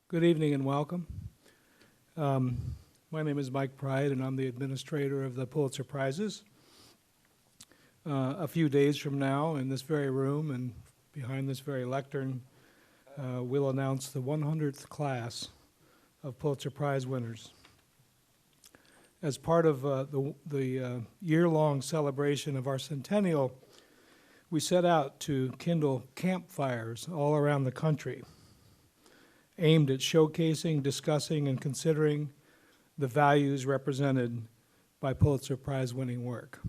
Good evening and welcome. My name is Mike Pride, and I'm the administrator of the Pulitzer Prizes. A few days from now, in this very room and behind this very lectern, we'll announce the 100th class of Pulitzer Prize winners. As part of the year-long celebration of our Centennial, we set out to kindle campfires all around the country, aimed at showcasing, discussing, and considering the values represented by Pulitzer Prize-winning work.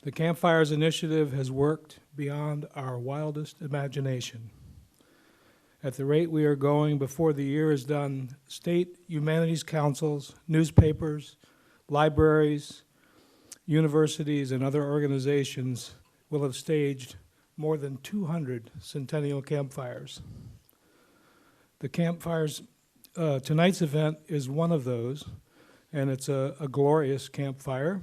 The Campfires Initiative has worked beyond our wildest imagination. At the rate we are going, before the year is done, state humanities councils, newspapers, libraries, universities, and other organizations will have staged more than 200 Centennial campfires. The campfires, tonight's event is one of those, and it's a glorious campfire,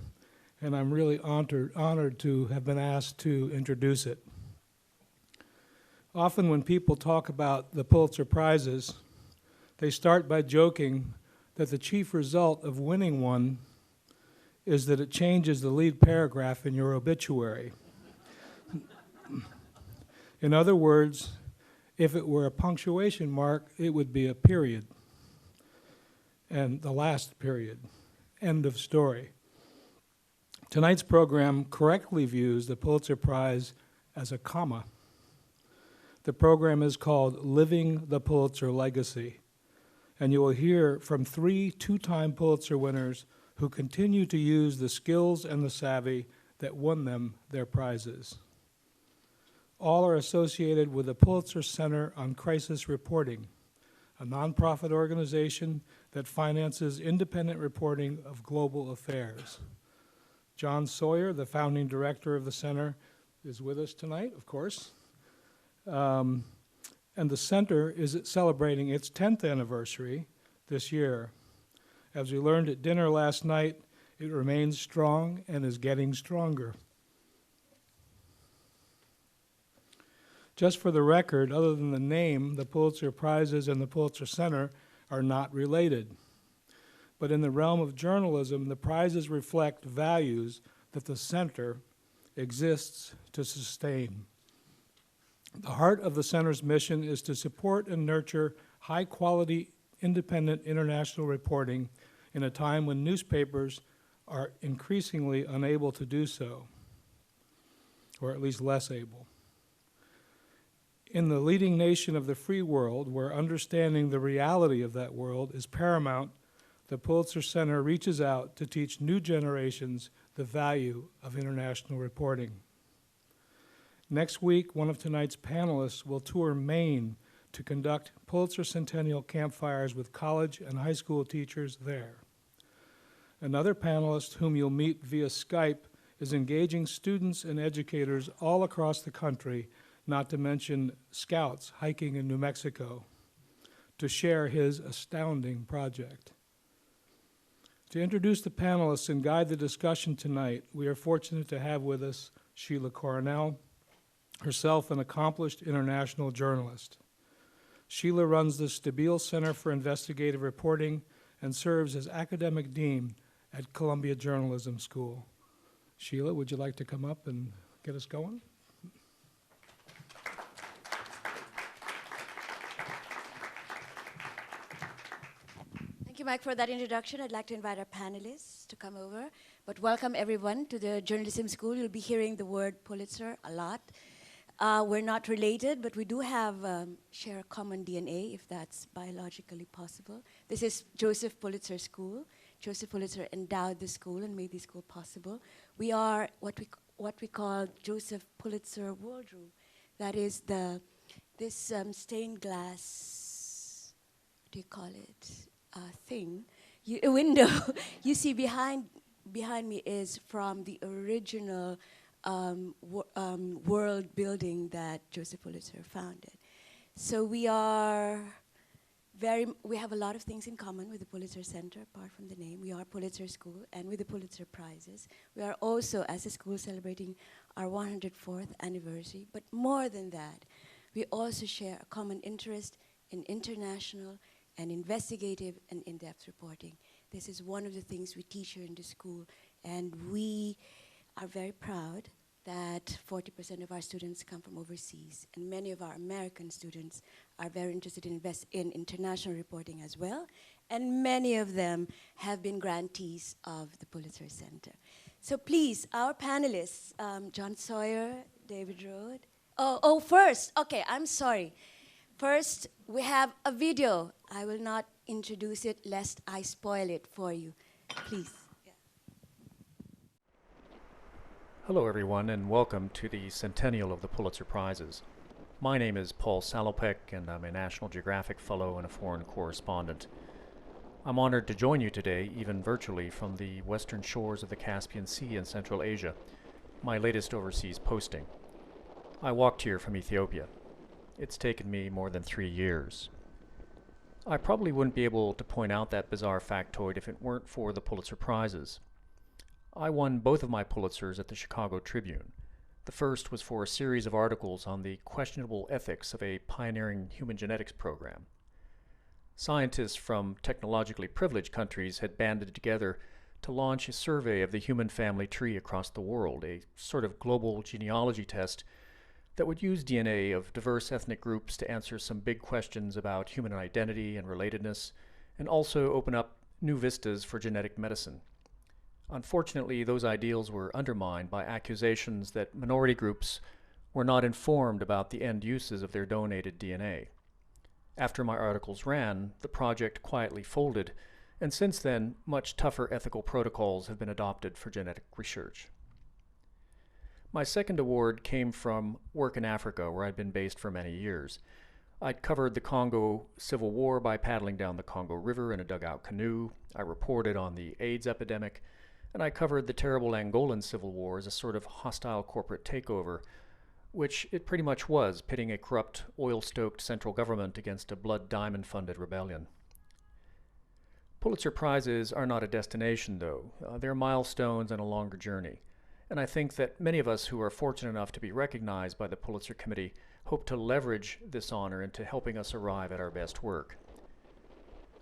and I'm really honored to have been asked to introduce it. Often when people talk about the Pulitzer Prizes, they start by joking that the chief result of winning one is that it changes the lead paragraph in your obituary. In other words, if it were a punctuation mark, it would be a period. And the last period. End of story. Tonight's program correctly views the Pulitzer Prize as a comma. The program is called Living the Pulitzer Legacy, and you will hear from 3 two-time Pulitzer winners who continue to use the skills and the savvy that won them their prizes. All are associated with the Pulitzer Center on Crisis Reporting, a nonprofit organization that finances independent reporting of global affairs. John Sawyer, the founding director of the center, is with us tonight, of course. And the center is celebrating its 10th anniversary this year. As we learned at dinner last night, it remains strong and is getting stronger. Just for the record, other than the name, the Pulitzer Prizes and the Pulitzer Center are not related. But in the realm of journalism, the prizes reflect values that the center exists to sustain. The heart of the center's mission is to support and nurture high-quality, independent international reporting in a time when newspapers are increasingly unable to do so, or at least less able. In the leading nation of the free world, where understanding the reality of that world is paramount, the Pulitzer Center reaches out to teach new generations the value of international reporting. Next week, one of tonight's panelists will tour Maine to conduct Pulitzer Centennial campfires with college and high school teachers there. Another panelist whom you'll meet via Skype is engaging students and educators all across the country, not to mention scouts hiking in New Mexico, to share his astounding project. To introduce the panelists and guide the discussion tonight, we are fortunate to have with us Sheila Coronel, herself an accomplished international journalist. Sheila runs the Stabile Center for Investigative Reporting and serves as academic dean at Columbia Journalism School. Sheila, would you like to come up and get us going? Thank you, Mike, for that introduction. I'd like to invite our panelists to come over. But welcome, everyone, to the Journalism School. You'll be hearing the word Pulitzer a lot. We're not related, but we do share a common DNA, if that's biologically possible. This is Joseph Pulitzer School. Joseph Pulitzer endowed the school and made the school possible. We are what we call Joseph Pulitzer Worldroom. That is this stained glass, what do you call it, thing, a window you see behind me is from the original world building that Joseph Pulitzer founded. So we have a lot of things in common with the Pulitzer Center, apart from the name. We are Pulitzer School, and with the Pulitzer Prizes. We are also, as a school, celebrating our 104th anniversary. But more than that, we also share a common interest in international and investigative and in-depth reporting. This is one of the things we teach here in the school, and we are very proud that 40% of our students come from overseas, and many of our American students are very interested in international reporting as well, and many of them have been grantees of the Pulitzer Center. So please, our panelists, John Sawyer, David Rode. First, okay, I'm sorry. First, we have a video. I will not introduce it lest I spoil it for you. Please. Hello everyone, and welcome to the Centennial of the Pulitzer Prizes. My name is Paul Salopek, and I'm a National Geographic Fellow and a foreign correspondent. I'm honored to join you today, even virtually, from the western shores of the Caspian Sea in Central Asia, my latest overseas posting. I walked here from Ethiopia. It's taken me more than 3 years. I probably wouldn't be able to point out that bizarre factoid if it weren't for the Pulitzer Prizes. I won both of my Pulitzers at the Chicago Tribune. The first was for a series of articles on the questionable ethics of a pioneering human genetics program. Scientists from technologically privileged countries had banded together to launch a survey of the human family tree across the world, a sort of global genealogy test that would use DNA of diverse ethnic groups to answer some big questions about human identity and relatedness, and also open up new vistas for genetic medicine. Unfortunately, those ideals were undermined by accusations that minority groups were not informed about the end uses of their donated DNA. After my articles ran, the project quietly folded, and since then, much tougher ethical protocols have been adopted for genetic research. My second award came from work in Africa, where I'd been based for many years. I'd covered the Congo Civil War by paddling down the Congo River in a dugout canoe. I reported on the AIDS epidemic, and I covered the terrible Angolan Civil War as a sort of hostile corporate takeover, which it pretty much was, pitting a corrupt, oil-stoked central government against a blood diamond-funded rebellion. Pulitzer Prizes are not a destination, though. They're milestones and a longer journey. And I think that many of us who are fortunate enough to be recognized by the Pulitzer Committee hope to leverage this honor into helping us arrive at our best work.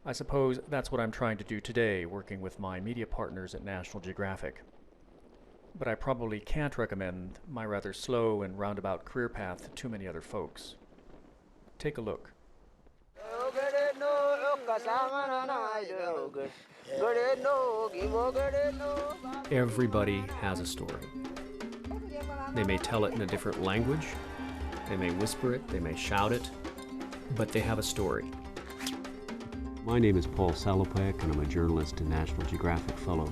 I suppose that's what I'm trying to do today, working with my media partners at National Geographic. But I probably can't recommend my rather slow and roundabout career path to too many other folks. Take a look. Everybody has a story. They may tell it in a different language, they may whisper it, they may shout it, but they have a story. My name is Paul Salopek, and I'm a journalist and National Geographic Fellow.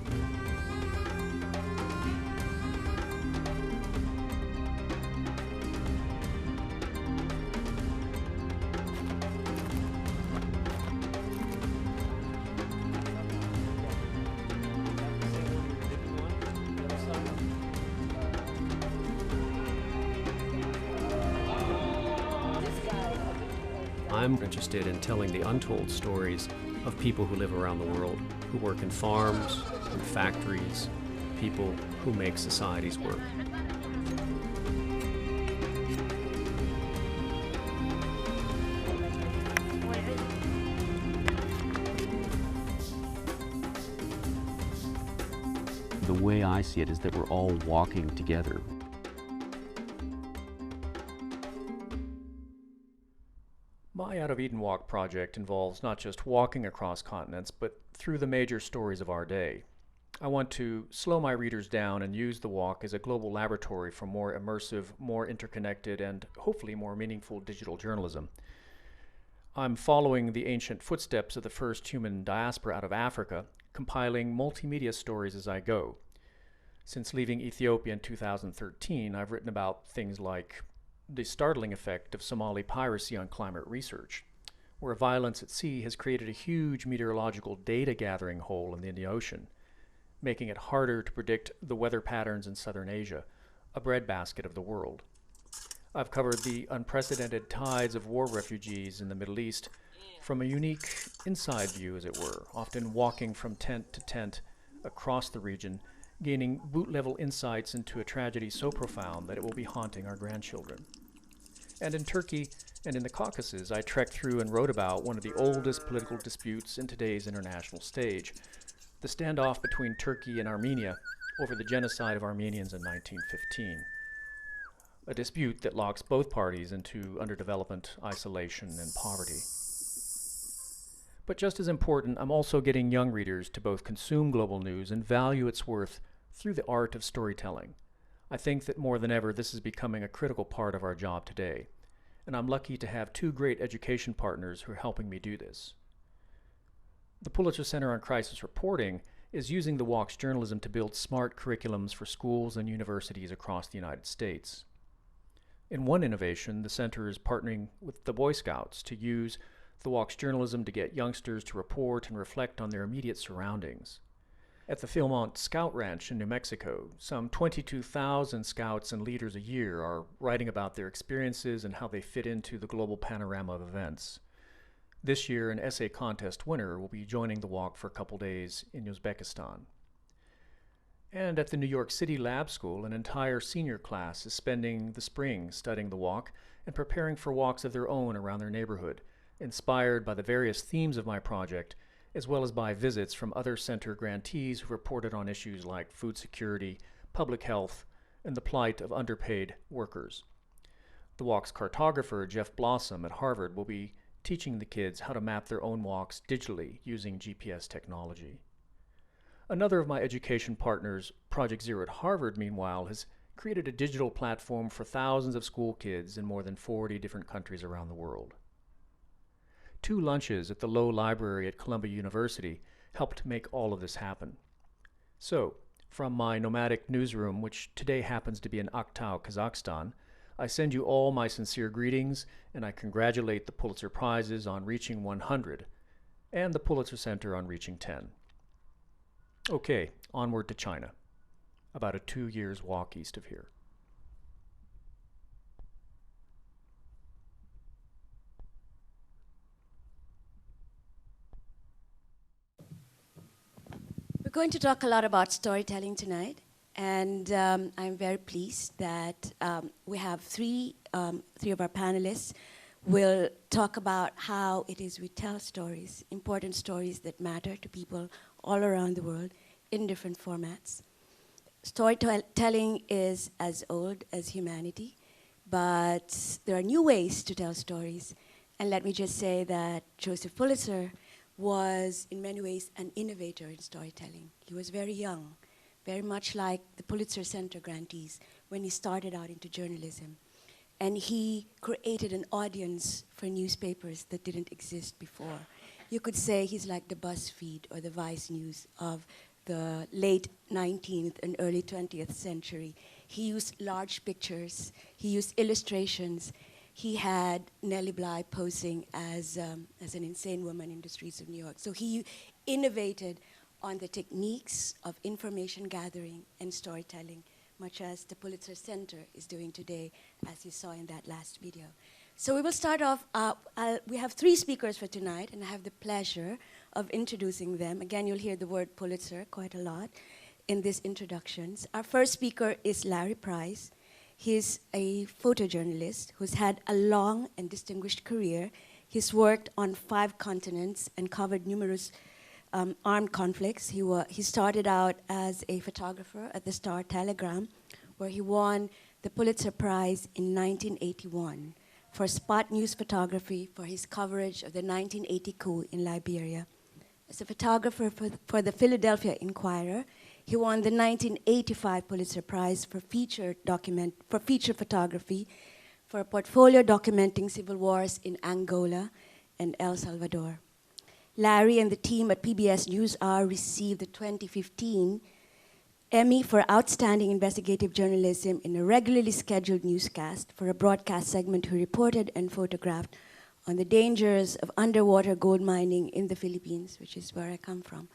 I'm interested in telling the untold stories of people who live around the world, who work in farms, in factories, people who make societies work. The way I see it is that we're all walking together. My Out of Eden Walk project involves not just walking across continents, but through the major stories of our day. I want to slow my readers down and use the walk as a global laboratory for more immersive, more interconnected, and hopefully more meaningful digital journalism. I'm following the ancient footsteps of the first human diaspora out of Africa, compiling multimedia stories as I go. Since leaving Ethiopia in 2013, I've written about things like the startling effect of Somali piracy on climate research, where violence at sea has created a huge meteorological data gathering hole in the Indian Ocean, making it harder to predict the weather patterns in southern Asia, a breadbasket of the world. I've covered the unprecedented tides of war refugees in the Middle East from a unique inside view, as it were, often walking from tent to tent across the region, gaining boot-level insights into a tragedy so profound that it will be haunting our grandchildren. And in Turkey, And in the Caucasus, I trekked through and wrote about one of the oldest political disputes in today's international stage, the standoff between Turkey and Armenia over the genocide of Armenians in 1915. A dispute that locks both parties into underdevelopment, isolation, and poverty. But just as important, I'm also getting young readers to both consume global news and value its worth through the art of storytelling. I think that more than ever, this is becoming a critical part of our job today, and I'm lucky to have two great education partners who are helping me do this. The Pulitzer Center on Crisis Reporting is using the Walk's journalism to build smart curriculums for schools and universities across the United States. In one innovation, the center is partnering with the Boy Scouts to use the Walk's journalism to get youngsters to report and reflect on their immediate surroundings. At the Philmont Scout Ranch in New Mexico, some 22,000 scouts and leaders a year are writing about their experiences and how they fit into the global panorama of events. This year, an essay contest winner will be joining the Walk for a couple days in Uzbekistan. And at the New York City Lab School, an entire senior class is spending the spring studying the Walk and preparing for walks of their own around their neighborhood, inspired by the various themes of my project, as well as by visits from other center grantees who reported on issues like food security, public health, and the plight of underpaid workers. The Walk's cartographer, Jeff Blossom at Harvard, will be teaching the kids how to map their own walks digitally using GPS technology. Another of my education partners, Project Zero at Harvard, meanwhile, has created a digital platform for thousands of school kids in more than 40 different countries around the world. 2 lunches at the Low Library at Columbia University helped make all of this happen. So, from my nomadic newsroom, which today happens to be in Aktau, Kazakhstan, I send you all my sincere greetings, and I congratulate the Pulitzer Prizes on reaching 100, and the Pulitzer Center on reaching 10. Okay, onward to China, about a 2 years walk east of here. We're going to talk a lot about storytelling tonight, and I'm very pleased that we have three of our panelists will talk about how it is we tell stories, important stories that matter to people all around the world in different formats. Storytelling is as old as humanity, but there are new ways to tell stories. And let me just say that Joseph Pulitzer was in many ways an innovator in storytelling. He was very young, very much like the Pulitzer Center grantees when he started out into journalism. And he created an audience for newspapers that didn't exist before. You could say he's like the BuzzFeed or the Vice News of the late 19th and early 20th century. He used large pictures, he used illustrations. He had Nellie Bly posing as an insane woman in the streets of New York. So he innovated on the techniques of information gathering and storytelling, much as the Pulitzer Center is doing today, as you saw in that last video. So we will start off, we have 3 speakers for tonight, and I have the pleasure of introducing them. Again, you'll hear the word Pulitzer quite a lot in these introductions. Our first speaker is Larry Price. He's a photojournalist who's had a long and distinguished career. He's worked on 5 continents and covered numerous armed conflicts. He started out as a photographer at the Star-Telegram, where he won the Pulitzer Prize in 1981 for spot news photography for his coverage of the 1980 coup in Liberia. As a photographer for the Philadelphia Inquirer, he won the 1985 Pulitzer Prize for feature photography for a portfolio documenting civil wars in Angola and El Salvador. Larry and the team at PBS NewsHour received the 2015 Emmy for Outstanding Investigative Journalism in a regularly scheduled newscast for a broadcast segment who reported and photographed on the dangers of underwater gold mining in the Philippines, which is where I come from.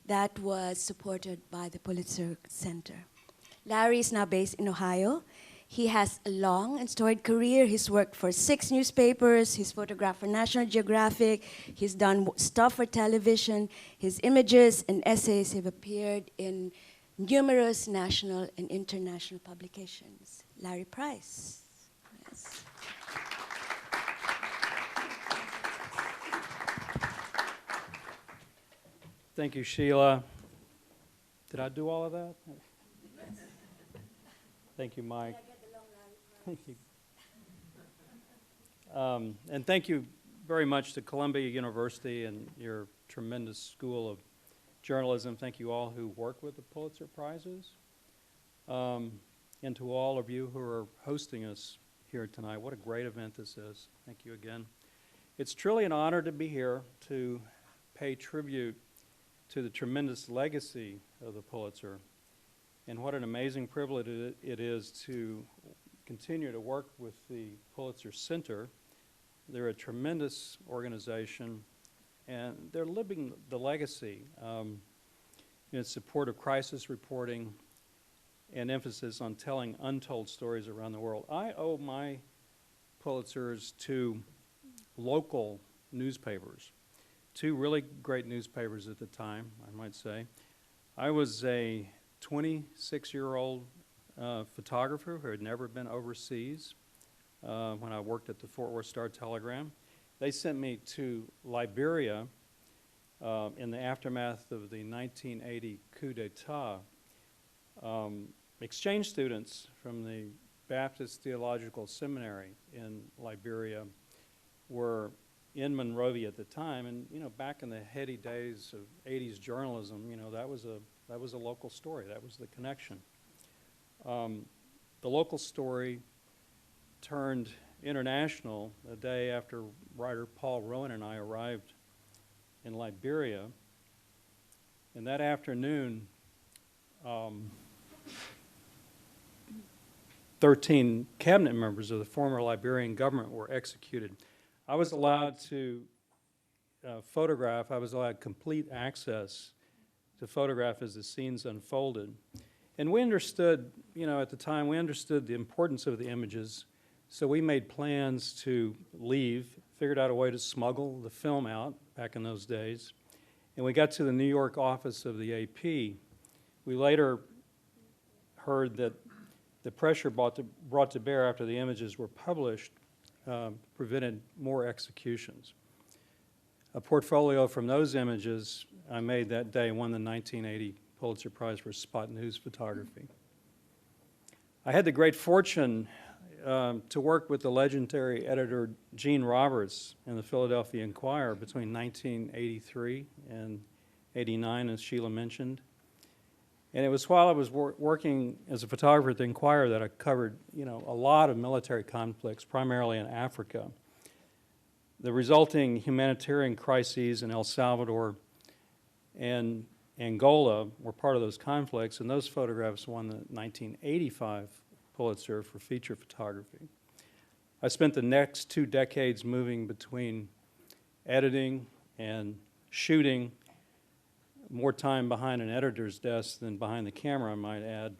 That was supported by the Pulitzer Center. Larry is now based in Ohio. He has a long and storied career. He's worked for 6 newspapers. He's photographed for National Geographic. He's done stuff for television. His images and essays have appeared in numerous national and international publications. Larry Price. Yes. Thank you, Sheila. Did I do all of that? Thank you, Mike. Thank you. And thank you very much to Columbia University and your tremendous School of Journalism. Thank you all who work with the Pulitzer Prizes. And to all of you who are hosting us here tonight. What a great event this is. Thank you again. It's truly an honor to be here to pay tribute to the tremendous legacy of the Pulitzer, and what an amazing privilege it is to continue to work with the Pulitzer Center. They're a tremendous organization, and they're living the legacy in support of crisis reporting and emphasis on telling untold stories around the world. I owe my Pulitzers to local newspapers, two really great newspapers at the time, I might say. I was a 26-year-old photographer who had never been overseas when I worked at the Fort Worth Star-Telegram. They sent me to Liberia in the aftermath of the 1980 coup d'etat. Exchange students from the Baptist Theological Seminary in Liberia were in Monrovia at the time, and back in the heady days of 80s journalism, that was a local story. That was the connection. The local story turned international the day after writer Paul Rowan and I arrived in Liberia. And that afternoon, 13 cabinet members of the former Liberian government were executed. I was allowed to photograph. I was allowed complete access to photograph as the scenes unfolded. And we understood, at the time, we understood the importance of the images, so we made plans to leave, figured out a way to smuggle the film out back in those days. And we got to the New York office of the AP. We later heard that the pressure brought to bear after the images were published prevented more executions. A portfolio from those images I made that day won the 1980 Pulitzer Prize for spot news photography. I had the great fortune to work with the legendary editor Gene Roberts in the Philadelphia Inquirer between 1983 and 89, as Sheila mentioned. And it was while I was working as a photographer at the Inquirer that I covered, a lot of military conflicts, primarily in Africa. The resulting humanitarian crises in El Salvador and Angola were part of those conflicts, and those photographs won the 1985 Pulitzer for feature photography. I spent the next 2 decades moving between editing and shooting, more time behind an editor's desk than behind the camera, I might add.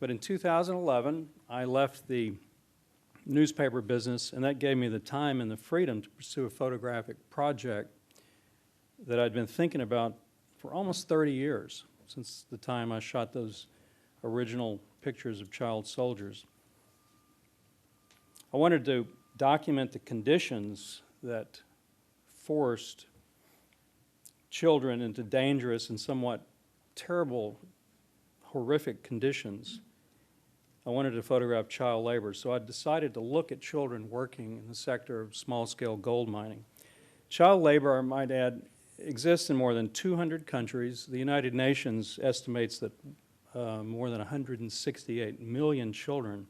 But in 2011, I left the newspaper business, and that gave me the time and the freedom to pursue a photographic project that I'd been thinking about for almost 30 years, since the time I shot those original pictures of child soldiers. I wanted to document the conditions that forced children into dangerous and somewhat terrible, horrific conditions. I wanted to photograph child labor, so I decided to look at children working in the sector of small-scale gold mining. Child labor, I might add, exists in more than 200 countries. The United Nations estimates that more than 168 million children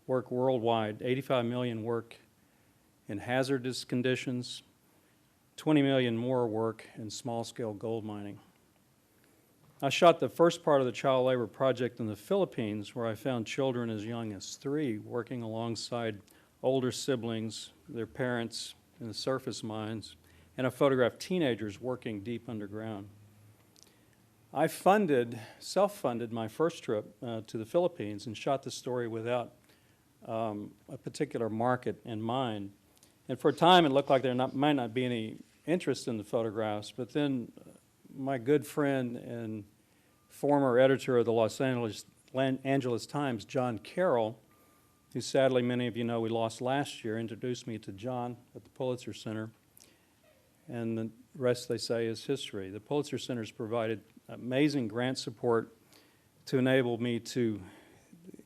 work worldwide. 85 million work in hazardous conditions. 20 million more work in small-scale gold mining. I shot the first part of the child labor project in the Philippines, where I found children as young as 3 working alongside older siblings, their parents in the surface mines, and I photographed teenagers working deep underground. I self-funded my first trip to the Philippines and shot the story without a particular market in mind. And for a time, it looked like there might not be any interest in the photographs, but then my good friend and former editor of the Los Angeles Times, John Carroll, who sadly many of you know we lost last year, introduced me to John at the Pulitzer Center. And the rest, they say, is history. The Pulitzer Center has provided amazing grant support to enable me to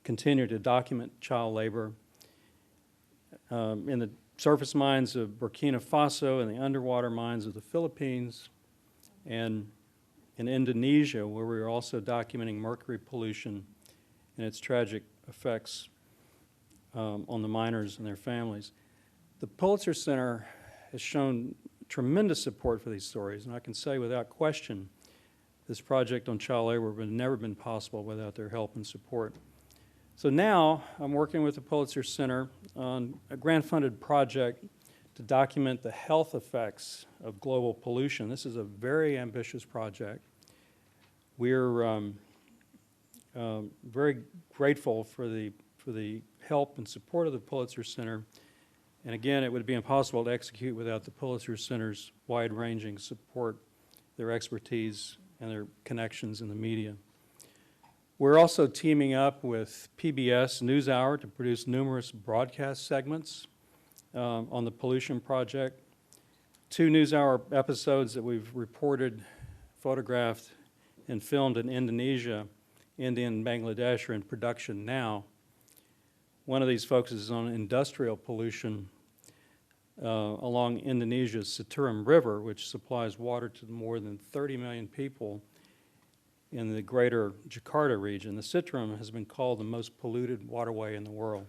continue to document child labor in the surface mines of Burkina Faso and the underwater mines of the Philippines, and in Indonesia, where we are also documenting mercury pollution and its tragic effects on the miners and their families. The Pulitzer Center has shown tremendous support for these stories, and I can say without question this project on child labor would have never been possible without their help and support. So now I'm working with the Pulitzer Center on a grant-funded project to document the health effects of global pollution. This is a very ambitious project. We're very grateful for the help and support of the Pulitzer Center. And again, it would be impossible to execute without the Pulitzer Center's wide-ranging support, their expertise, and their connections in the media. We're also teaming up with PBS NewsHour to produce numerous broadcast segments on the pollution project. 2 NewsHour episodes that we've reported, photographed, and filmed in Indonesia, India, and Bangladesh are in production now. One of these focuses on industrial pollution along Indonesia's Citarum River, which supplies water to more than 30 million people in the greater Jakarta region. The Citarum has been called the most polluted waterway in the world.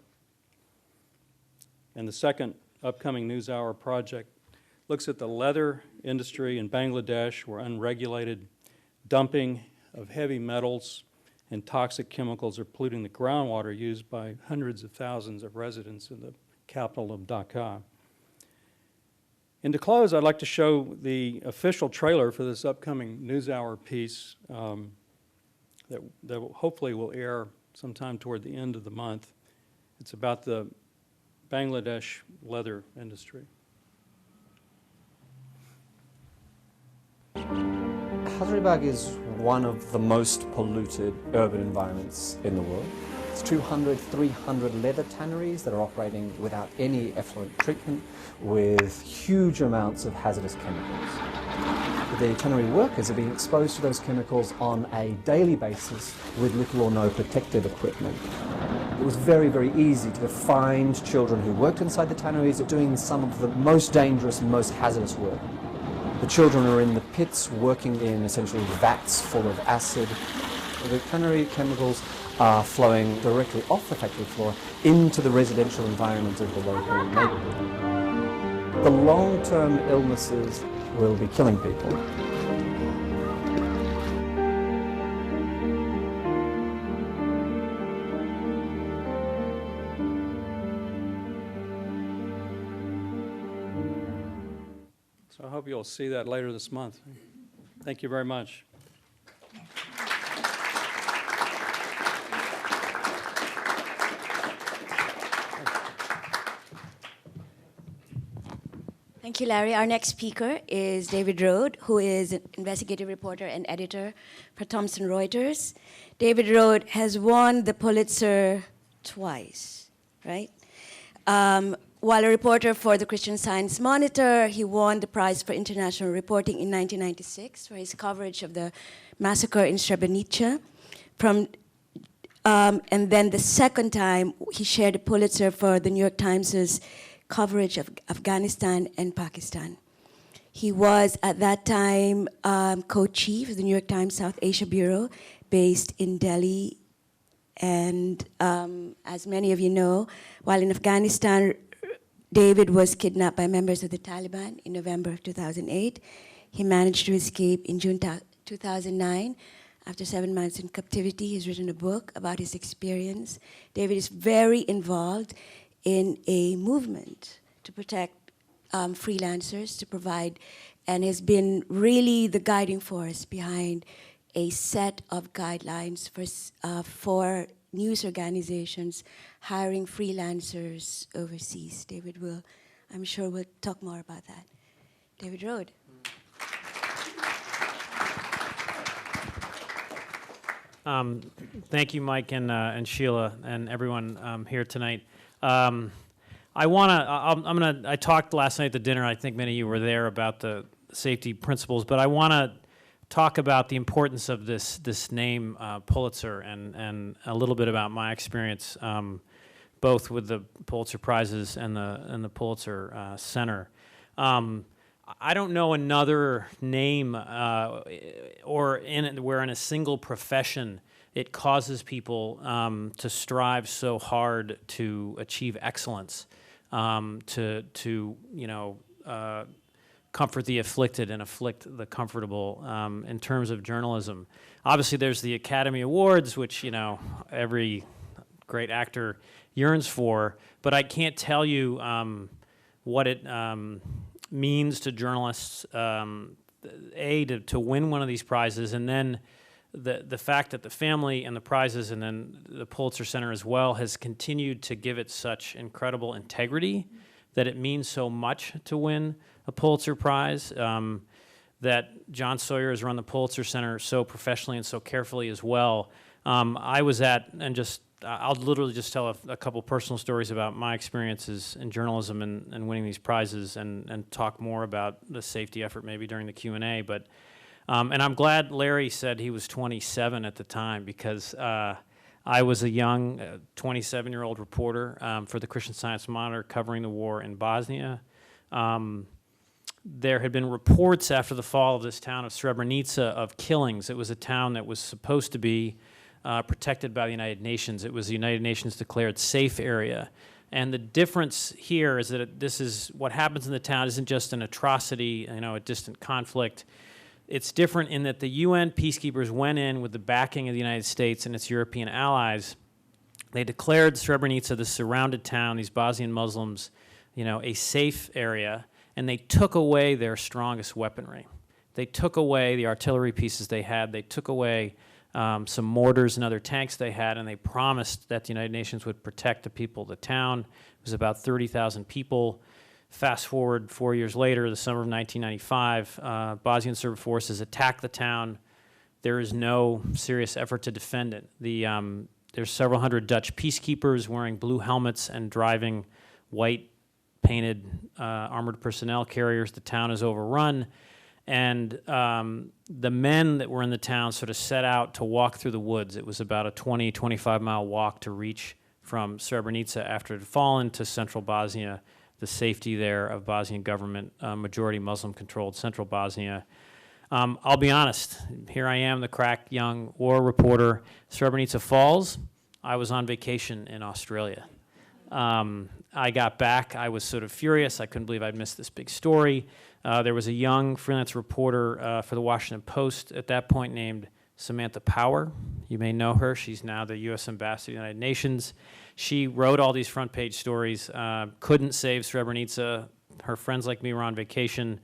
And the second upcoming NewsHour project looks at the leather industry in Bangladesh, where unregulated dumping of heavy metals and toxic chemicals are polluting the groundwater used by hundreds of thousands of residents in the capital of Dhaka. And to close, I'd like to show the official trailer for this upcoming NewsHour piece that hopefully will air sometime toward the end of the month. It's about the Bangladesh leather industry. Hazaribagh is one of the most polluted urban environments in the world. It's 200, 300 leather tanneries that are operating without any effluent treatment, with huge amounts of hazardous chemicals. The tannery workers are being exposed to those chemicals on a daily basis with little or no protective equipment. It was very, very easy to find children who worked inside the tanneries doing some of the most dangerous and most hazardous work. The children are in the pits working in essentially vats full of acid. The tannery chemicals are flowing directly off the factory floor into the residential environment of the local neighborhood. The long-term illnesses will be killing people. So I hope you'll see that later this month. Thank you very much. Thank you, Larry. Our next speaker is David Rode, who is an investigative reporter and editor for Thomson Reuters. David Rode has won the Pulitzer twice, right? While a reporter for the Christian Science Monitor, he won the prize for international reporting in 1996 for his coverage of the massacre in Srebrenica. And then the second time, he shared a Pulitzer for the New York Times' coverage of Afghanistan and Pakistan. He was, at that time, co-chief of the New York Times South Asia Bureau, based in Delhi. And as many of you know, while in Afghanistan, David was kidnapped by members of the Taliban in November of 2008. He managed to escape in June 2009. After 7 months in captivity, he's written a book about his experience. David is very involved in a movement to protect freelancers, to provide, and has been really the guiding force behind a set of guidelines for news organizations hiring freelancers overseas. David will, I'm sure, will talk more about that. David Rode. Thank you, Mike and Sheila and everyone here tonight. I talked last night at the dinner, I think many of you were there, about the safety principles, but I want to talk about the importance of this name, Pulitzer, and a little bit about my experience, both with the Pulitzer Prizes and the Pulitzer Center. I don't know another name where in a single profession it causes people to strive so hard to achieve excellence, to comfort the afflicted and afflict the comfortable in terms of journalism. Obviously, there's the Academy Awards, which every great actor yearns for, but I can't tell you what it means to journalists, to win one of these prizes, and then the fact that the family and the prizes and then the Pulitzer Center as well has continued to give it such incredible integrity that it means so much to win a Pulitzer Prize, that John Sawyer has run the Pulitzer Center so professionally and so carefully as well. I was at, and I'll literally just tell a couple personal stories about my experiences in journalism and winning these prizes, and talk more about the safety effort maybe during the Q&A. But and I'm glad Larry said he was 27 at the time, because I was a young 27-year-old reporter for the Christian Science Monitor covering the war in Bosnia. There had been reports after the fall of this town of Srebrenica of killings. It was a town that was supposed to be protected by the United Nations. It was the United Nations declared safe area. And the difference here is that this is what happens in the town isn't just an atrocity, a distant conflict. It's different in that the UN peacekeepers went in with the backing of the United States and its European allies. They declared Srebrenica, the surrounded town, these Bosnian Muslims, a safe area, and they took away their strongest weaponry. They took away the artillery pieces they had. They took away some mortars and other tanks they had, and they promised that the United Nations would protect the people of the town. It was about 30,000 people. Fast forward 4 years later, the summer of 1995, Bosnian Serb forces attack the town. There is no serious effort to defend it. There's several hundred Dutch peacekeepers wearing blue helmets and driving white painted armored personnel carriers. The town is overrun. And the men that were in the town sort of set out to walk through the woods. It was about a 25-mile walk to reach from Srebrenica after it had fallen to central Bosnia, the safety there of Bosnian government, majority Muslim-controlled central Bosnia. I'll be honest, here I am, the crack young war reporter. Srebrenica falls. I was on vacation in Australia. I got back. I was sort of furious. I couldn't believe I'd missed this big story. There was a young freelance reporter for the Washington Post at that point named Samantha Power. You may know her. She's now the U.S. Ambassador to the United Nations. She wrote all these front-page stories, couldn't save Srebrenica. Her friends like me were on vacation.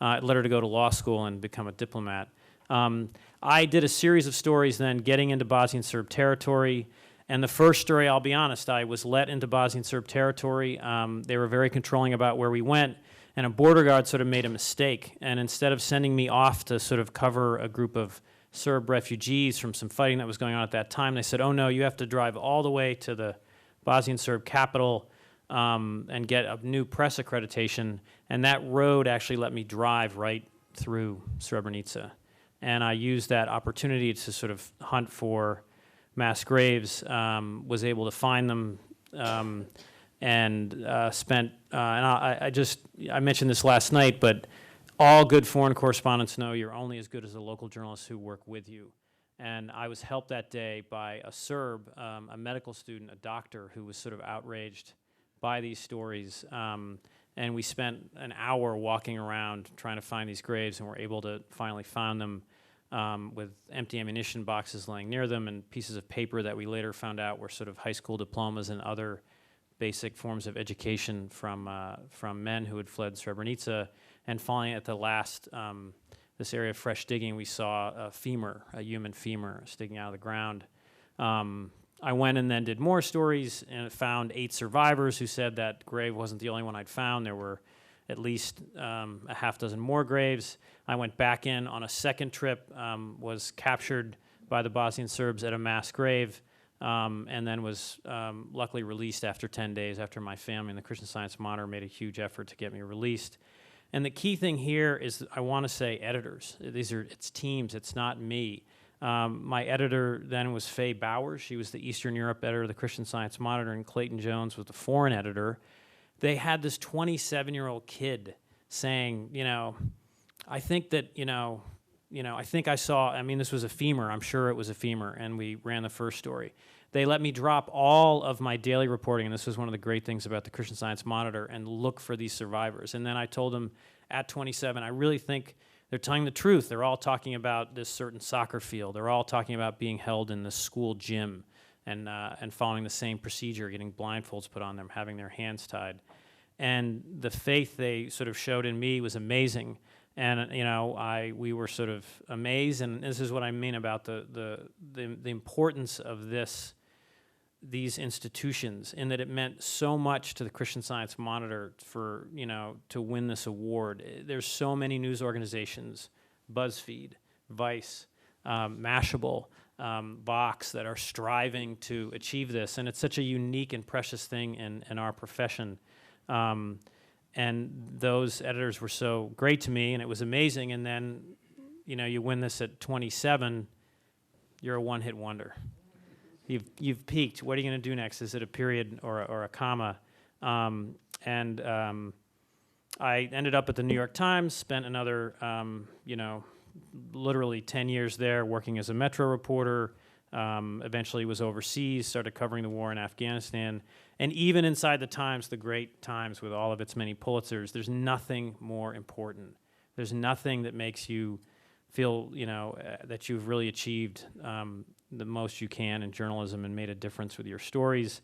It led her to go to law school and become a diplomat. I did a series of stories then getting into Bosnian Serb territory. And the first story, I'll be honest, I was let into Bosnian Serb territory. They were very controlling about where we went. And a border guard sort of made a mistake. And instead of sending me off to sort of cover a group of Serb refugees from some fighting that was going on at that time, they said, oh no, you have to drive all the way to the Bosnian Serb capital and get a new press accreditation. And that road actually let me drive right through Srebrenica. And I used that opportunity to sort of hunt for mass graves, was able to find them, and spent, and I mentioned this last night, but all good foreign correspondents know you're only as good as the local journalists who work with you. And I was helped that day by a Serb, a medical student, a doctor, who was sort of outraged by these stories. And we spent an hour walking around trying to find these graves, and were able to finally find them with empty ammunition boxes laying near them and pieces of paper that we later found out were sort of high school diplomas and other basic forms of education from men who had fled Srebrenica. And finally, at the last, this area of fresh digging, we saw a femur, a human femur, sticking out of the ground. I went and then did more stories and found 8 survivors who said that grave wasn't the only one I'd found. There were at least a half dozen more graves. I went back in on a second trip, was captured by the Bosnian Serbs at a mass grave, and then was luckily released after 10 days after my family and the Christian Science Monitor made a huge effort to get me released. And the key thing here is, I want to say editors. It's teams, it's not me. My editor then was Faye Bowers. She was the Eastern Europe editor of the Christian Science Monitor, and Clayton Jones was the foreign editor. They had this 27-year-old kid saying, I think that, I think I saw, this was a femur. I'm sure it was a femur, and we ran the first story. They let me drop all of my daily reporting, and this was one of the great things about the Christian Science Monitor, and look for these survivors. And then I told them at 27, I really think they're telling the truth. They're all talking about this certain soccer field. They're all talking about being held in the school gym and following the same procedure, getting blindfolds put on them, having their hands tied. And the faith they sort of showed in me was amazing. And we were sort of amazed, and this is what I mean about the importance of these institutions, in that it meant so much to the Christian Science Monitor for, to win this award. There's so many news organizations, BuzzFeed, Vice, Mashable, Vox, that are striving to achieve this, and it's such a unique and precious thing in our profession. And those editors were so great to me, and it was amazing. And then, you win this at 27, you're a one-hit wonder. You've peaked. What are you going to do next? Is it a period or a comma? I ended up at the New York Times, spent another, literally 10 years there working as a Metro reporter, eventually was overseas, started covering the war in Afghanistan. And even inside the Times, the great Times with all of its many Pulitzers, there's nothing more important. There's nothing that makes you feel, that you've really achieved the most you can in journalism and made a difference with your stories.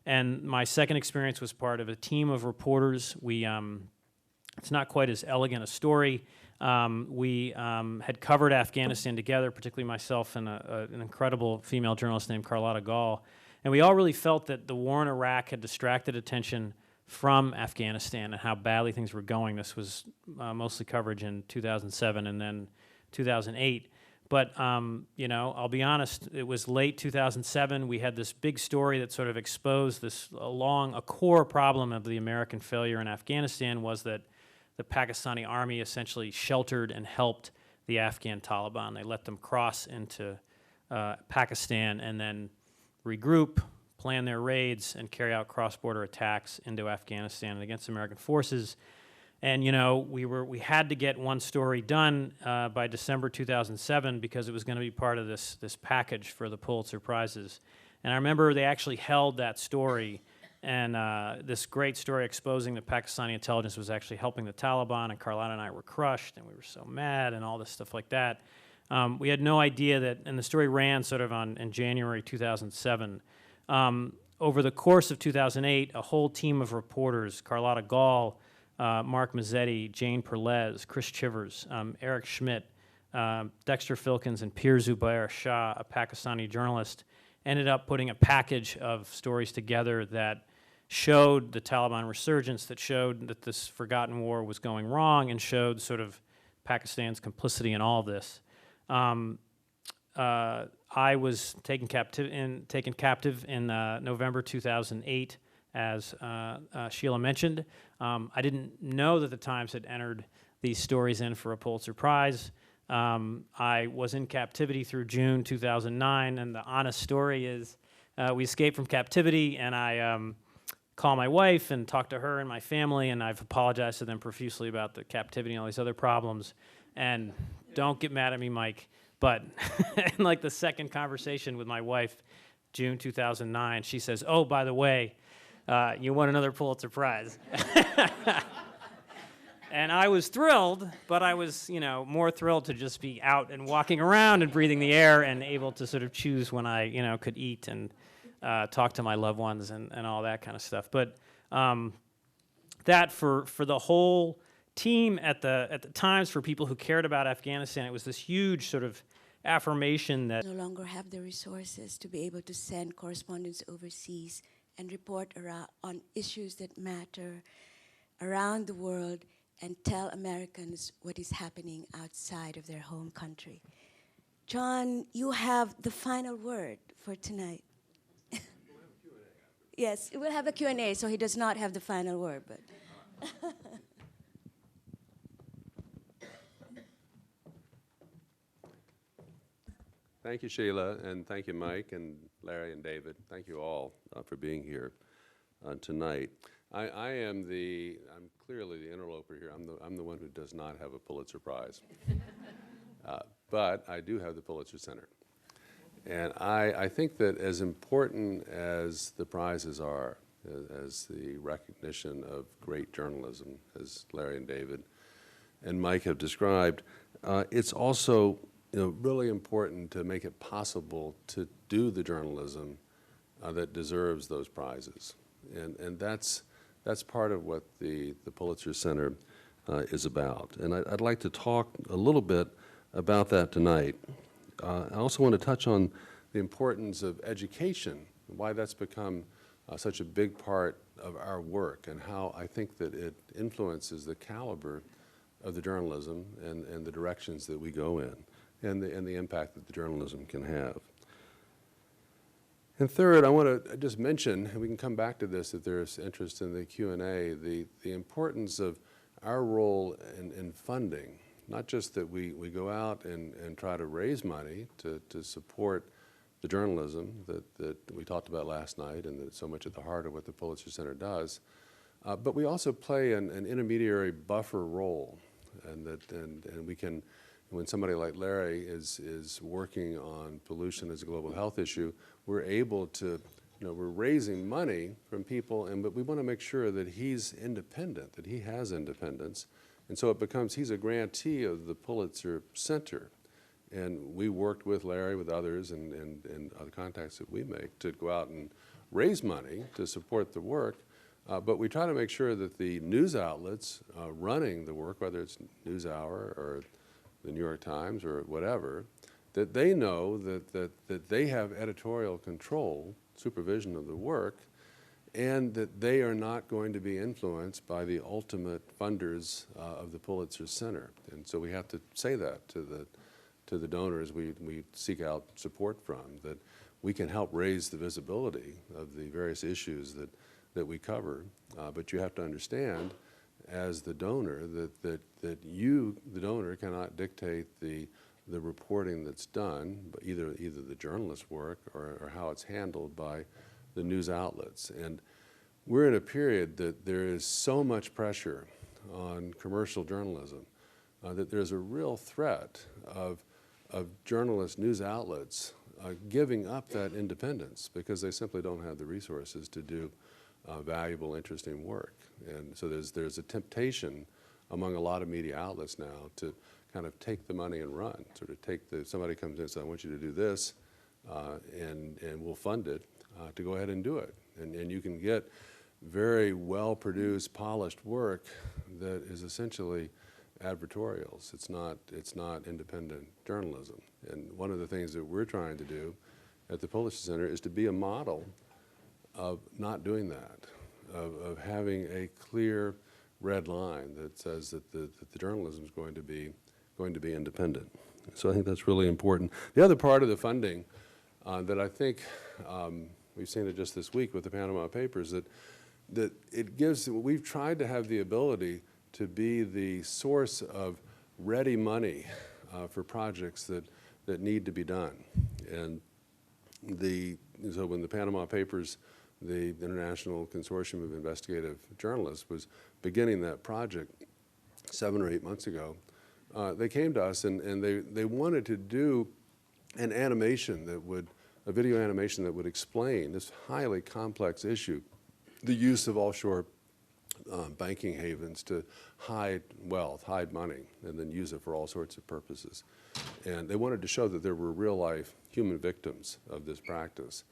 And my second experience was part of a team of reporters. It's not quite as elegant a story. We had covered Afghanistan together, particularly myself and an incredible female journalist named Carlotta Gall. And we all really felt that the war in Iraq had distracted attention from Afghanistan and how badly things were going. This was mostly coverage in 2007 and then 2008. But, I'll be honest, it was late 2007. We had this big story that sort of exposed a core problem of the American failure in Afghanistan was that the Pakistani army essentially sheltered and helped the Afghan Taliban. They let them cross into Pakistan and then regroup, plan their raids, and carry out cross-border attacks into Afghanistan and against American forces. And we had to get one story done by December 2007 because it was going to be part of this package for the Pulitzer Prizes. And I remember they actually held that story, and this great story exposing the Pakistani intelligence was actually helping the Taliban, and Carlotta and I were crushed, and we were so mad, and all this stuff like that. We had no idea that, and the story ran sort of in January 2007. Over the course of 2008, a whole team of reporters, Carlotta Gall, Mark Mazzetti, Jane Perlez, Chris Chivers, Eric Schmidt, Dexter Filkins, and Pir Zubair Shah, a Pakistani journalist, ended up putting a package of stories together that showed the Taliban resurgence, that showed that this forgotten war was going wrong, and showed sort of Pakistan's complicity in all of this. I was taken captive in November 2008, as Sheila mentioned. I didn't know that the Times had entered these stories in for a Pulitzer Prize. I was in captivity through June 2009, and the honest story is we escaped from captivity, and I called my wife and talked to her and my family, and I've apologized to them profusely about the captivity and all these other problems. And don't get mad at me, Mike, but in like the second conversation with my wife, June 2009, she says, "Oh, by the way, you won another Pulitzer Prize." And I was thrilled, but I was, more thrilled to just be out and walking around and breathing the air and able to sort of choose when I, could eat and talk to my loved ones and all that kind of stuff. But that for the whole team at the Times, for people who cared about Afghanistan, it was this huge sort of affirmation that no longer have the resources to be able to send correspondents overseas and report on issues that matter around the world and tell Americans what is happening outside of their home country. John, you have the final word for tonight. Yes, we'll have a Q&A, so he does not have the final word, but. Thank you, Sheila, and thank you, Mike, and Larry, and David. Thank you all for being here tonight. I'm clearly the interloper here. I'm the one who does not have a Pulitzer Prize. But I do have the Pulitzer Center. And I think that as important as the prizes are, as the recognition of great journalism, as Larry and David and Mike have described, it's also really important to make it possible to do the journalism that deserves those prizes. And that's part of what the Pulitzer Center is about. And I'd like to talk a little bit about that tonight. I also want to touch on the importance of education, why that's become such a big part of our work, and how I think that it influences the caliber of the journalism and the directions that we go in, and the impact that the journalism can have. And third, I want to just mention, and we can come back to this if there's interest in the Q&A, the importance of our role in funding. Not just that we go out and try to raise money to support the journalism that we talked about last night, and that's so much at the heart of what the Pulitzer Center does, but we also play an intermediary buffer role, and we can, when somebody like Larry is working on pollution as a global health issue, we're able to, we're raising money from people, but we want to make sure that he's independent, that he has independence. And so it becomes, he's a grantee of the Pulitzer Center. And we worked with Larry, with others, and other contacts that we make to go out and raise money to support the work. But we try to make sure that the news outlets running the work, whether it's NewsHour or the New York Times or whatever, that they know that they have editorial control, supervision of the work, and that they are not going to be influenced by the ultimate funders of the Pulitzer Center. And so we have to say that to the donors we seek out support from, that we can help raise the visibility of the various issues that we cover. But you have to understand, as the donor, that you, the donor, cannot dictate the reporting that's done, but either the journalist work or how it's handled by the news outlets. And we're in a period that there is so much pressure on commercial journalism that there's a real threat of journalist news outlets giving up that independence because they simply don't have the resources to do valuable, interesting work. And so there's a temptation among a lot of media outlets now to kind of take the money and run, sort of take somebody comes in and says, I want you to do this, and we'll fund it, to go ahead and do it. And you can get very well-produced, polished work that is essentially advertorials. It's not independent journalism. And one of the things that we're trying to do at the Pulitzer Center is to be a model of not doing that, of having a clear red line that says that the journalism is going to be independent. So I think that's really important. The other part of the funding that I think we've seen it just this week with the Panama Papers, that it gives, we've tried to have the ability to be the source of ready money for projects that need to be done. And so when the Panama Papers, the International Consortium of Investigative Journalists, was beginning that project 7 or 8 months ago, they came to us and they wanted to do an animation a video animation that would explain this highly complex issue, the use of offshore banking havens to hide wealth, hide money, and then use it for all sorts of purposes. And they wanted to show that there were real-life human victims of this practice.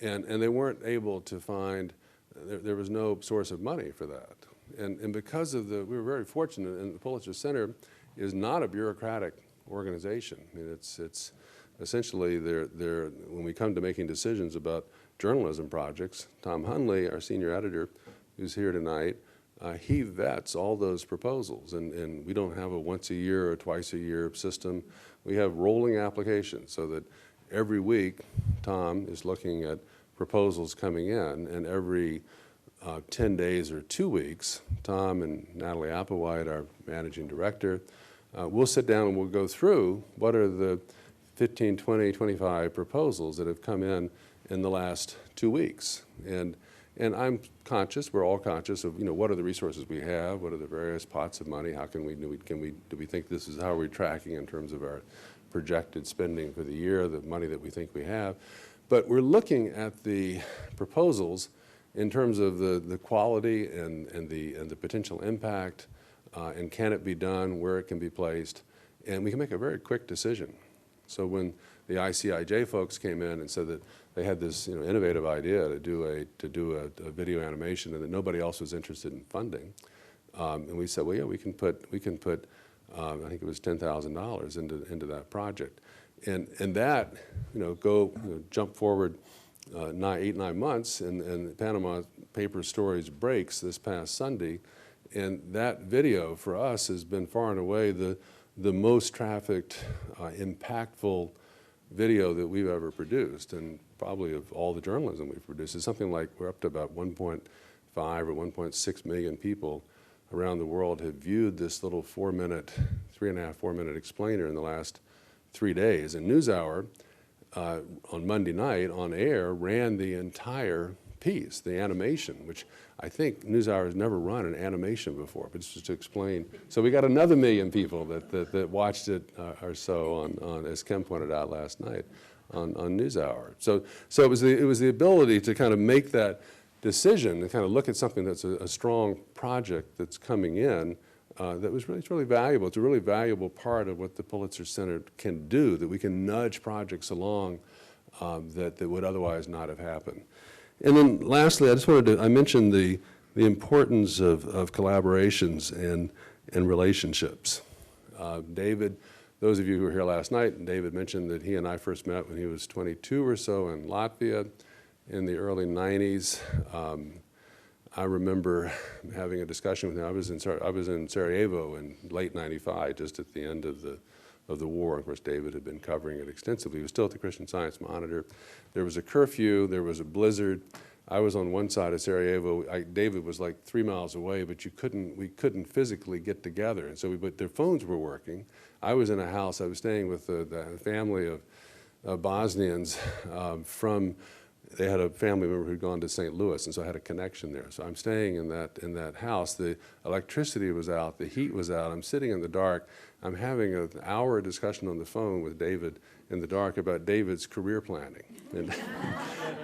And they weren't able to find, there was no source of money for that. And because of we were very fortunate, and the Pulitzer Center is not a bureaucratic organization. I mean, it's essentially, when we come to making decisions about journalism projects, Tom Hunley, our senior editor, who's here tonight, he vets all those proposals, and we don't have a once a year or twice a year system. We have rolling applications so that every week Tom is looking at proposals coming in, and every 10 days or 2 weeks, Tom and Natalie Applewhite, our managing director, we'll sit down and we'll go through what are the 15, 20, 25 proposals that have come in the last 2 weeks. And I'm conscious, we're all conscious of, what are the resources we have, what are the various pots of money, how can we, do we think this is how we're tracking in terms of our projected spending for the year, the money that we think we have. But we're looking at the proposals in terms of the quality and the potential impact, and can it be done, where it can be placed, and we can make a very quick decision. So when the ICIJ folks came in and said that they had this innovative idea to do a video animation and that nobody else was interested in funding, and we said, well, yeah, we can put I think it was $10,000 into that project, and that jump forward 8-9 months, and the Panama Papers stories breaks this past Sunday, and that video for us has been far and away the most trafficked, impactful video that we've ever produced, and probably of all the journalism we've produced. It's something like we're up to about 1.5 or 1.6 million people around the world have viewed this little 4-minute, 3.5, 4-minute explainer in the last 3 days. And NewsHour on Monday night on air ran the entire piece, the animation, which I think NewsHour has never run an animation before, but just to explain. So we got another 1 million people that watched it or so on, as Ken pointed out last night, on NewsHour. So it was the ability to kind of make that decision and kind of look at something that's a strong project that's coming in that was really valuable. It's a really valuable part of what the Pulitzer Center can do, that we can nudge projects along that would otherwise not have happened. And then lastly, I mentioned the importance of collaborations and relationships. David, those of you who were here last night, David mentioned that he and I first met when he was 22 or so in Latvia in the early 90s. I remember having a discussion with him. I was in Sarajevo in late 95, just at the end of the war. Of course, David had been covering it extensively. He was still at the Christian Science Monitor. There was a curfew. There was a blizzard. I was on one side of Sarajevo. David was like 3 miles away, but we couldn't physically get together. And so but their phones were working. I was in a house. I was staying with the family of Bosnians they had a family member who'd gone to St. Louis, and so I had a connection there. So I'm staying in that house. The electricity was out, the heat was out. I'm sitting in the dark. I'm having an hour discussion on the phone with David in the dark about David's career planning.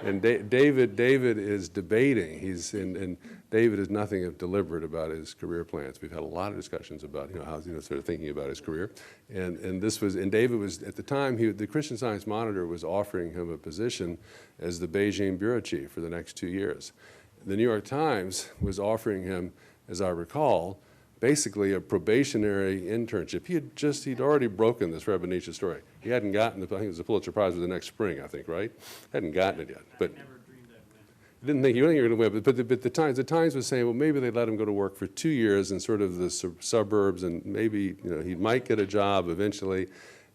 And David is debating. And David is nothing of deliberate about his career plans. We've had a lot of discussions about how sort of thinking about his career. And David was at the time the Christian Science Monitor was offering him a position as the Beijing bureau chief for the next 2 years. The New York Times was offering him, as I recall, basically a probationary internship. He'd already broken the Srebrenica story. He hadn't gotten I think it was the Pulitzer Prize was the next spring, I think, right? Hadn't gotten it yet. But you didn't think you were going to win. But the Times was saying, well, maybe they'd let him go to work for 2 years in sort of the suburbs, and maybe he might get a job eventually.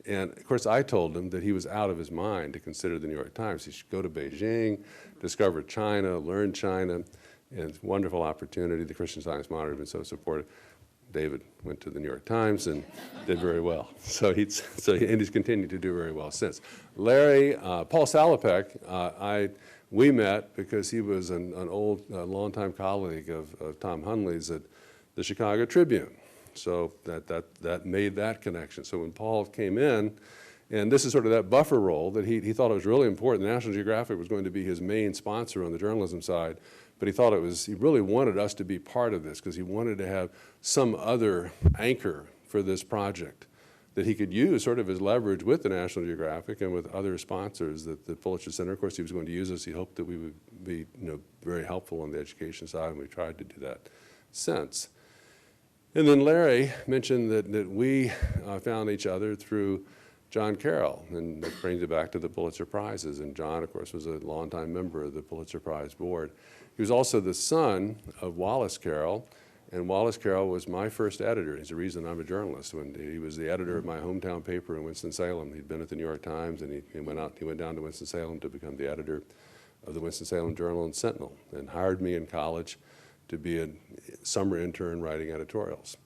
And of course, I told him that he was out of his mind to consider the New York Times. He should go to Beijing, discover China, learn China, and it's a wonderful opportunity. The Christian Science Monitor has been so supportive. David went to the New York Times and did very well. So he's continued to do very well since. Larry, Paul Salopek, we met because he was an old, longtime colleague of Tom Hunley's at the Chicago Tribune. So that made that connection. So when Paul came in, and this is sort of that buffer role that he thought it was really important. The National Geographic was going to be his main sponsor on the journalism side, but he really wanted us to be part of this because he wanted to have some other anchor for this project that he could use sort of as leverage with the National Geographic and with other sponsors that the Pulitzer Center. Of course, he was going to use us. He hoped that we would be very helpful on the education side, and we tried to do that since. And then Larry mentioned that we found each other through John Carroll, and that brings it back to the Pulitzer Prizes. And John, of course, was a longtime member of the Pulitzer Prize board. He was also the son of Wallace Carroll, and Wallace Carroll was my first editor. He's the reason I'm a journalist. When he was the editor of my hometown paper in Winston-Salem. He'd been at the New York Times, and he went down to Winston-Salem to become the editor of the Winston-Salem Journal and Sentinel, and hired me in college to be a summer intern writing editorials.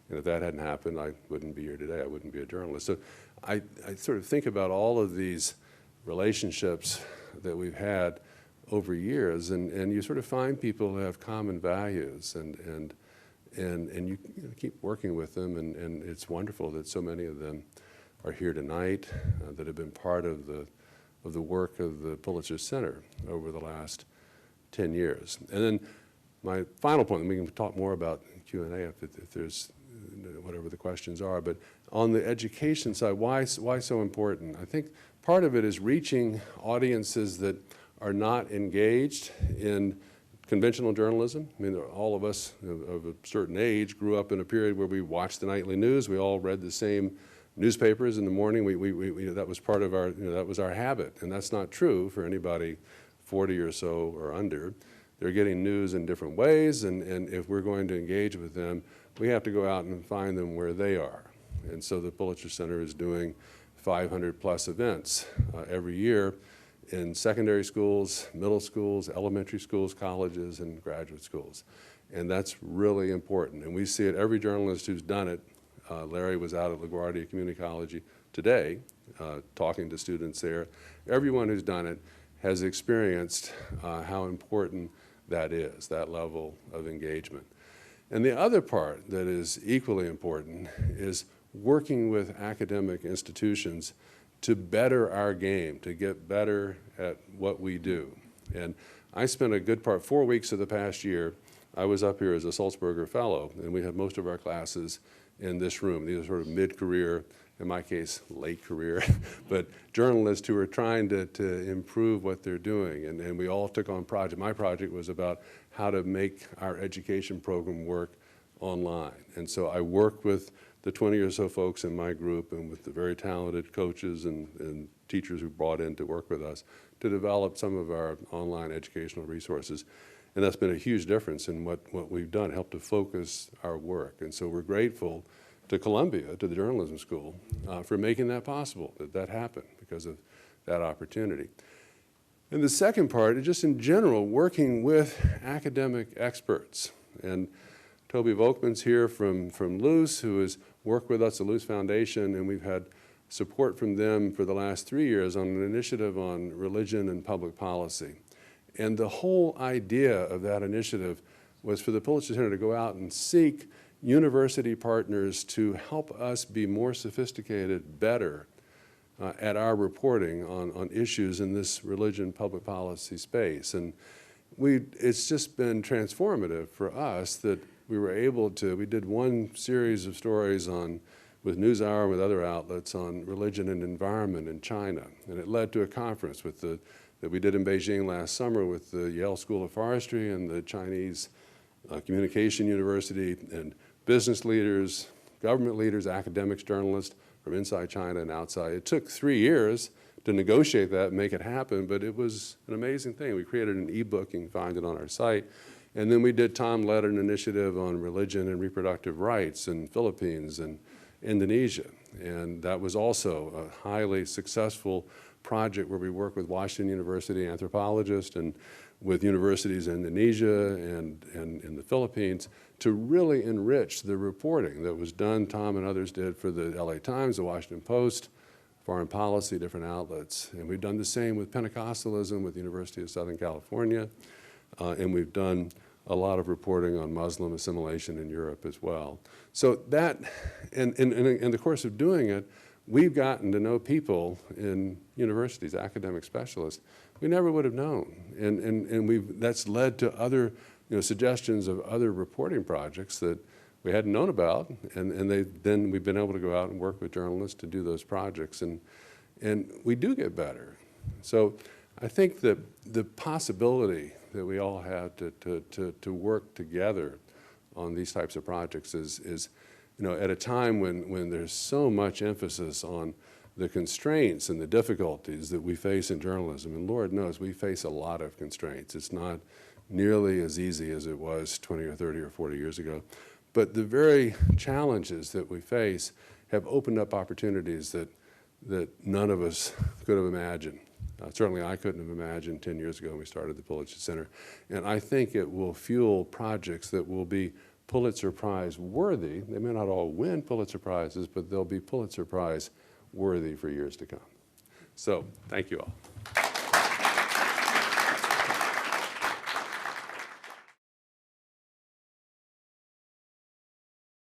And if that hadn't happened, I wouldn't be here today. I wouldn't be a journalist. So I sort of think about all of these relationships that we've had over years, and you sort of find people who have common values, and you keep working with them, and it's wonderful that so many of them are here tonight that have been part of the work of the Pulitzer Center over the last 10 years. And then my final point, and we can talk more about Q&A if there's whatever the questions are, but on the education side, why so important? I think part of it is reaching audiences that are not engaged in conventional journalism. I mean, all of us of a certain age grew up in a period where we watched the nightly news. We all read the same newspapers in the morning. That was part of our, that was our habit, and that's not true for anybody 40 or so or under. They're getting news in different ways, and if we're going to engage with them, we have to go out and find them where they are. And so the Pulitzer Center is doing 500 plus events every year in secondary schools, middle schools, elementary schools, colleges, and graduate schools. And that's really important. And we see it, every journalist who's done it. Larry was out at LaGuardia Community College today talking to students there. Everyone who's done it has experienced how important that is, that level of engagement. And the other part that is equally important is working with academic institutions to better our game, to get better at what we do. And I spent a good part, 4 weeks of the past year, I was up here as a Sulzberger Fellow, and we had most of our classes in this room. These are sort of mid-career, in my case, late career, but journalists who are trying to improve what they're doing. And we all took on projects. My project was about how to make our education program work online. And so I worked with the 20 or so folks in my group and with the very talented coaches and teachers who brought in to work with us to develop some of our online educational resources. And that's been a huge difference in what we've done, helped to focus our work. And so we're grateful to Columbia, to the journalism school, for making that possible, that happened because of that opportunity. And the second part is just in general, working with academic experts. And Toby Volkman's here from Luce, who has worked with us at Luce Foundation, and we've had support from them for the last 3 years on an initiative on religion and public policy. And the whole idea of that initiative was for the Pulitzer Center to go out and seek university partners to help us be more sophisticated, better at our reporting on issues in this religion public policy space. And it's just been transformative for us that we were able to, we did one series of stories with NewsHour and with other outlets on religion and environment in China. And it led to a conference that we did in Beijing last summer with the Yale School of Forestry and the Chinese Communication University and business leaders, government leaders, academics, journalists from inside China and outside. It took 3 years to negotiate that and make it happen, but it was an amazing thing. We created an ebook, you can find it on our site. And then we led an initiative on religion and reproductive rights in Philippines and Indonesia. And that was also a highly successful project where we worked with Washington University anthropologists and with universities in Indonesia and in the Philippines to really enrich the reporting that was done. Tom and others did for the LA Times, the Washington Post, Foreign Policy, different outlets. And we've done the same with Pentecostalism with the University of Southern California. And we've done a lot of reporting on Muslim assimilation in Europe as well. So that, in the course of doing it, we've gotten to know people in universities, academic specialists, we never would have known. And that's led to other suggestions of other reporting projects that we hadn't known about, and then we've been able to go out and work with journalists to do those projects, and we do get better. So I think that the possibility that we all have to work together on these types of projects is at a time when there's so much emphasis on the constraints and the difficulties that we face in journalism, and Lord knows we face a lot of constraints. It's not nearly as easy as it was 20 or 30 or 40 years ago, but the very challenges that we face have opened up opportunities that none of us could have imagined. Certainly I couldn't have imagined 10 years ago when we started the Pulitzer Center, and I think it will fuel projects that will be Pulitzer Prize worthy. They may not all win Pulitzer Prizes, but they'll be Pulitzer Prize worthy for years to come. So, thank you all.